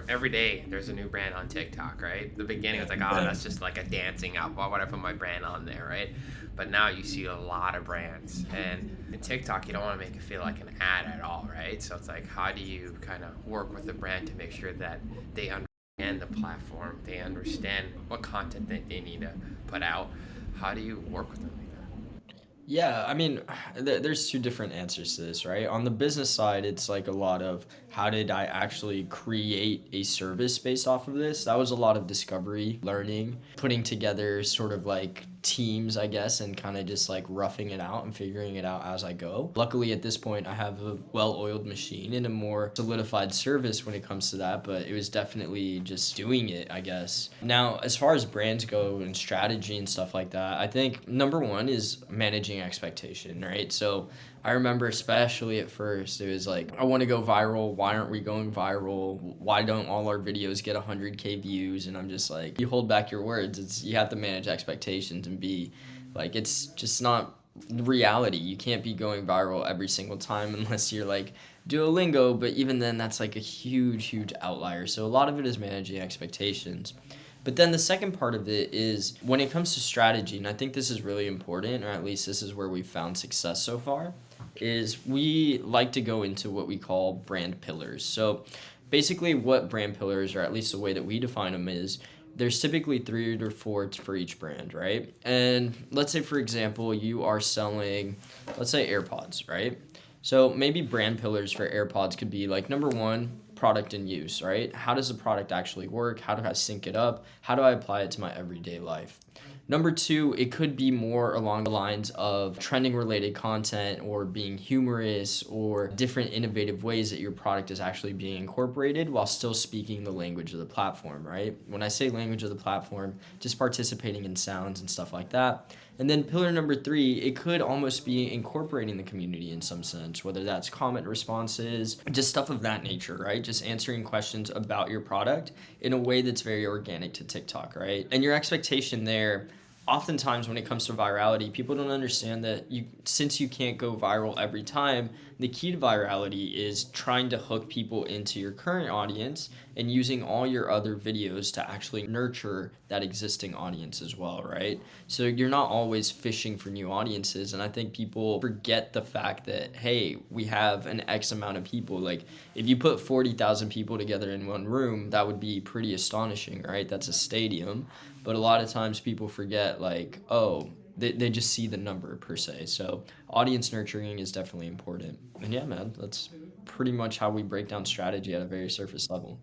every day there's a new brand on TikTok, right? The beginning was like, oh, Yeah. that's just like a dancing app. Why would I put my brand on there, right? But now you see a lot of brands, and in TikTok, you don't want to make it feel like an ad at all, right? So it's like, how do you kind of work with the brand to make sure that they understand the platform, they understand what content that they need to put out? How do you work with them like that? Yeah, I mean, there's two different answers to this, right? On the business side, it's like a lot of how did I actually create a service based off of this? That was a lot of discovery, learning, putting together sort of like teams, I guess, and kind of just like roughing it out and figuring it out as I go. Luckily, at this point, I have a well oiled machine and a more solidified service when it comes to that, but it was definitely just doing it, I guess. Now, as far as brands go and strategy and stuff like that, I think number one is managing expectation, right? So I remember, especially at first, it was like, I want to go viral. Why aren't we going viral? Why don't all our videos get 100K views? And I'm just like, you hold back your words. You have to manage expectations and be like, it's just not reality. You can't be going viral every single time unless you're like Duolingo, but even then, that's like a huge, huge outlier. So a lot of it is managing expectations. But then the second part of it is when it comes to strategy, and I think this is really important, or at least this is where we've found success so far, is we like to go into what we call brand pillars. So basically, what brand pillars, or at least the way that we define them, is there's typically three or four for each brand, right? And let's say, for example, you are selling, let's say, AirPods, right? So maybe brand pillars for AirPods could be like number one, product and use, right? How does the product actually work? How do I sync it up? How do I apply it to my everyday life? Number two, it could be more along the lines of trending related content or being humorous or different innovative ways that your product is actually being incorporated while still speaking the language of the platform, right? When I say language of the platform, just participating in sounds and stuff like that. And then pillar number three, it could almost be incorporating the community in some sense, whether that's comment responses, just stuff of that nature, right? Just answering questions about your product in a way that's very organic to TikTok, right? And your expectation there, oftentimes when it comes to virality, people don't understand that since you can't go viral every time, the key to virality is trying to hook people into your current audience and using all your other videos to actually nurture that existing audience as well, right? So you're not always fishing for new audiences. And I think people forget the fact that, hey, we have an X amount of people. Like, if you put 40,000 people together in one room, that would be pretty astonishing, right? That's a stadium. But a lot of times people forget, like, oh, they just see the number per se. So audience nurturing is definitely important. And yeah, man, that's pretty much how we break down strategy at a very surface level.